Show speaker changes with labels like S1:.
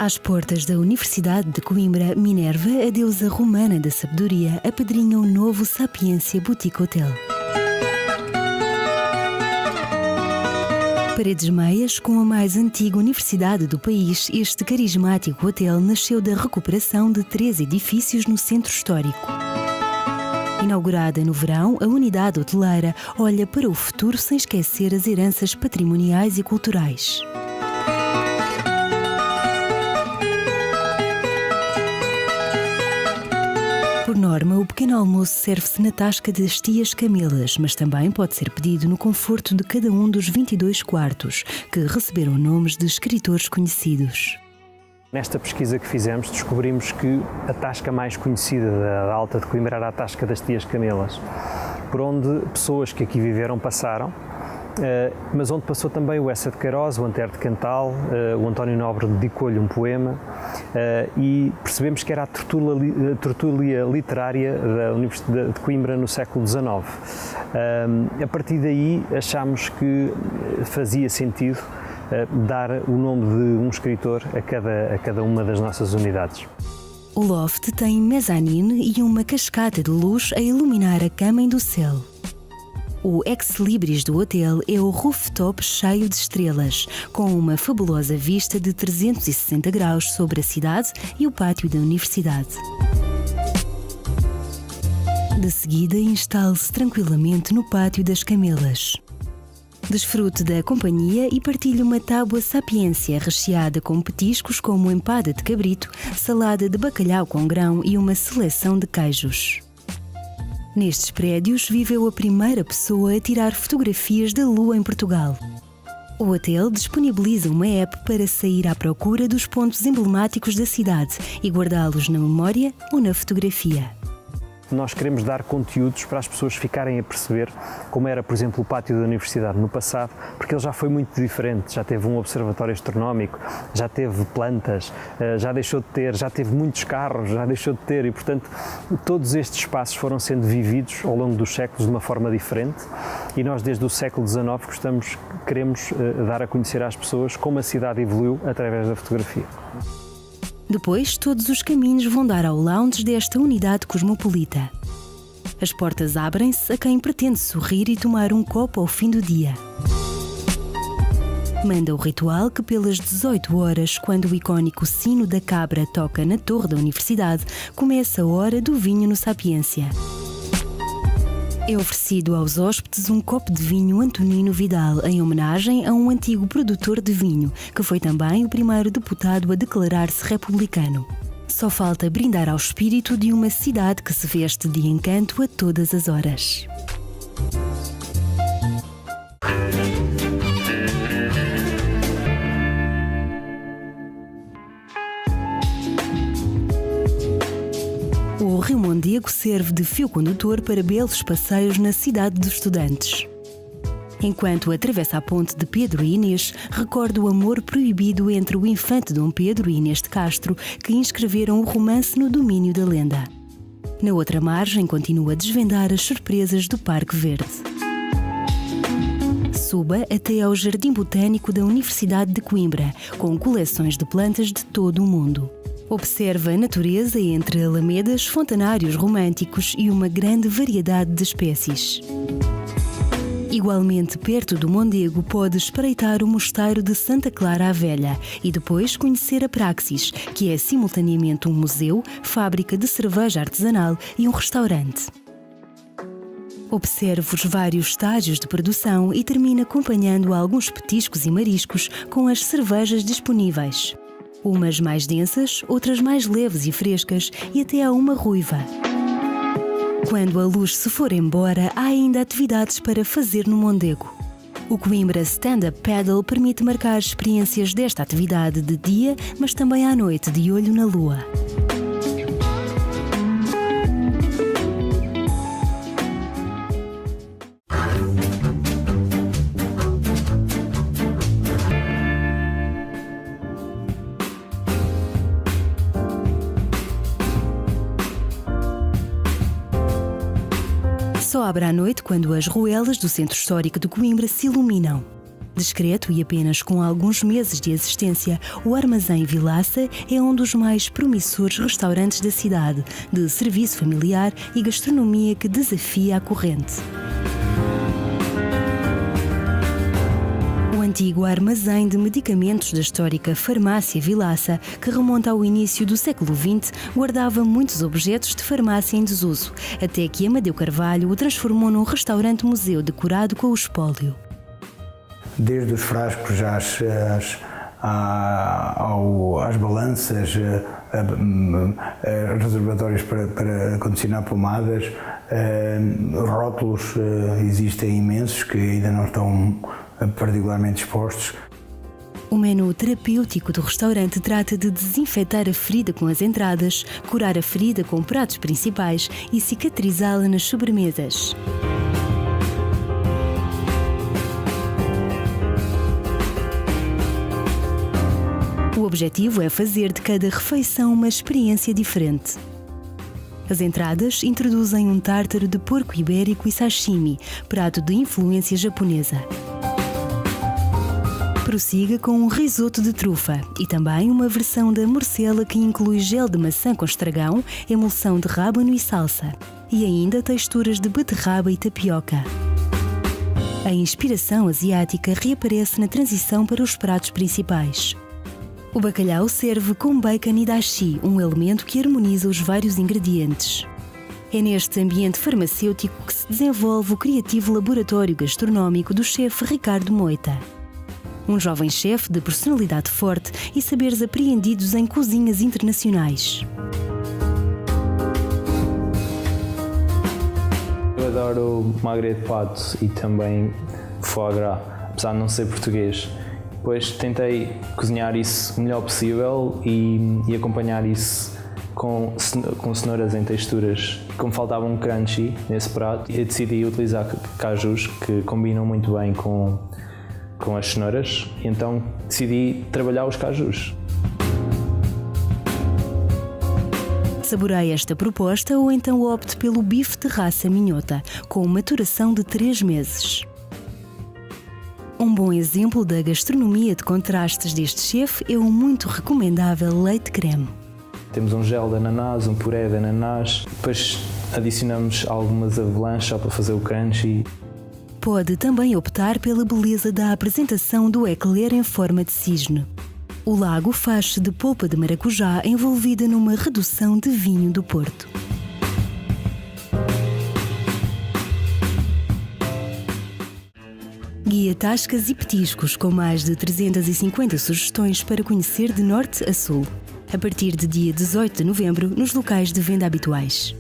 S1: Às portas da Universidade de Coimbra, Minerva, a deusa romana da sabedoria, apadrinha o novo Sapiência Boutique Hotel. Paredes meias, com a mais antiga universidade do país, este carismático hotel nasceu da recuperação de 3 edifícios no centro histórico. Inaugurada no verão, a unidade hoteleira olha para o futuro sem esquecer as heranças patrimoniais e culturais. Por norma, o pequeno almoço serve-se na tasca das tias Camelas, mas também pode ser pedido no conforto de cada um dos 22 quartos, que receberam nomes de escritores conhecidos.
S2: Nesta pesquisa que fizemos, descobrimos que a tasca mais conhecida da Alta de Coimbra era a tasca das tias Camelas, por onde pessoas que aqui viveram passaram, mas onde passou também o Eça de Queiroz, o Antero de Cantal, o António Nobre dedicou-lhe um poema, e percebemos que era a tertúlia literária da Universidade de Coimbra no século XIX. A partir daí achámos que fazia sentido dar o nome de um escritor a cada uma das nossas unidades.
S1: O loft tem mezanine e uma cascata de luz a iluminar a cama do céu. O ex-libris do hotel é o rooftop cheio de estrelas, com uma fabulosa vista de 360 graus sobre a cidade e o pátio da universidade. De seguida, instale-se tranquilamente no pátio das Camelas. Desfrute da companhia e partilhe uma tábua sapiência recheada com petiscos como empada de cabrito, salada de bacalhau com grão e uma seleção de queijos. Nestes prédios viveu a primeira pessoa a tirar fotografias da Lua em Portugal. O hotel disponibiliza uma app para sair à procura dos pontos emblemáticos da cidade e guardá-los na memória ou na fotografia.
S2: Nós queremos dar conteúdos para as pessoas ficarem a perceber como era, por exemplo, o pátio da universidade no passado, porque ele já foi muito diferente, já teve um observatório astronómico, já teve plantas, já teve muitos carros, já deixou de ter e, portanto, todos estes espaços foram sendo vividos ao longo dos séculos de uma forma diferente e nós, desde o século XIX, queremos dar a conhecer às pessoas como a cidade evoluiu através da fotografia.
S1: Depois, todos os caminhos vão dar ao lounge desta unidade cosmopolita. As portas abrem-se a quem pretende sorrir e tomar um copo ao fim do dia. Manda o ritual que pelas 18 horas, quando o icónico sino da cabra toca na torre da universidade, começa a hora do vinho no Sapiência. É oferecido aos hóspedes um copo de vinho Antonino Vidal, em homenagem a um antigo produtor de vinho, que foi também o primeiro deputado a declarar-se republicano. Só falta brindar ao espírito de uma cidade que se veste de encanto a todas as horas. O Rio Mondego serve de fio condutor para belos passeios na cidade dos estudantes. Enquanto atravessa a ponte de Pedro e Inês, recorda o amor proibido entre o infante Dom Pedro e Inês de Castro, que inscreveram o romance no domínio da lenda. Na outra margem, continua a desvendar as surpresas do Parque Verde. Suba até ao Jardim Botânico da Universidade de Coimbra, com coleções de plantas de todo o mundo. Observa a natureza entre alamedas, fontanários românticos e uma grande variedade de espécies. Igualmente perto do Mondego, pode espreitar o mosteiro de Santa Clara a Velha e depois conhecer a Praxis, que é simultaneamente um museu, fábrica de cerveja artesanal e um restaurante. Observe os vários estágios de produção e termina acompanhando alguns petiscos e mariscos com as cervejas disponíveis. Umas mais densas, outras mais leves e frescas e até há uma ruiva. Quando a luz se for embora, há ainda atividades para fazer no Mondego. O Coimbra Stand-Up Paddle permite marcar experiências desta atividade de dia, mas também à noite, de olho na lua. Só abre à noite quando as ruelas do centro histórico de Coimbra se iluminam. Discreto e apenas com alguns meses de existência, o Armazém Vilaça é um dos mais promissores restaurantes da cidade, de serviço familiar e gastronomia que desafia a corrente. O antigo armazém de medicamentos da histórica Farmácia Vilaça, que remonta ao início do século XX, guardava muitos objetos de farmácia em desuso, até que Amadeu Carvalho o transformou num restaurante-museu decorado com o espólio.
S3: Desde os frascos às balanças, reservatórios para condicionar pomadas, rótulos existem imensos que ainda não estão particularmente expostos.
S1: O menu terapêutico do restaurante trata de desinfetar a ferida com as entradas, curar a ferida com pratos principais e cicatrizá-la nas sobremesas. O objetivo é fazer de cada refeição uma experiência diferente. As entradas introduzem um tártaro de porco ibérico e sashimi, prato de influência japonesa. Prossiga com um risoto de trufa e também uma versão da morcela que inclui gel de maçã com estragão, emulsão de rábano e salsa. E ainda texturas de beterraba e tapioca. A inspiração asiática reaparece na transição para os pratos principais. O bacalhau serve com bacon e dashi, um elemento que harmoniza os vários ingredientes. É neste ambiente farmacêutico que se desenvolve o criativo laboratório gastronómico do chefe Ricardo Moita. Um jovem chefe de personalidade forte e saberes apreendidos em cozinhas internacionais.
S4: Eu adoro magre de pato e também foie gras, apesar de não ser português. Depois tentei cozinhar isso o melhor possível e acompanhar isso com cenouras em texturas. Como faltava um crunchy nesse prato, eu decidi utilizar cajus que combinam muito bem com as cenouras, e então decidi trabalhar os cajus.
S1: Saboreie esta proposta ou então opte pelo bife de raça minhota, com maturação de 3 meses. Um bom exemplo da gastronomia de contrastes deste chefe é o muito recomendável leite creme.
S4: Temos um gel de ananás, um puré de ananás, depois adicionamos algumas avelãs só para fazer o crunchy.
S1: Pode também optar pela beleza da apresentação do eclair em forma de cisne. O lago faz-se de polpa de maracujá envolvida numa redução de vinho do Porto. Guia Tascas e Petiscos, com mais de 350 sugestões para conhecer de norte a sul. A partir de dia 18 de novembro, nos locais de venda habituais.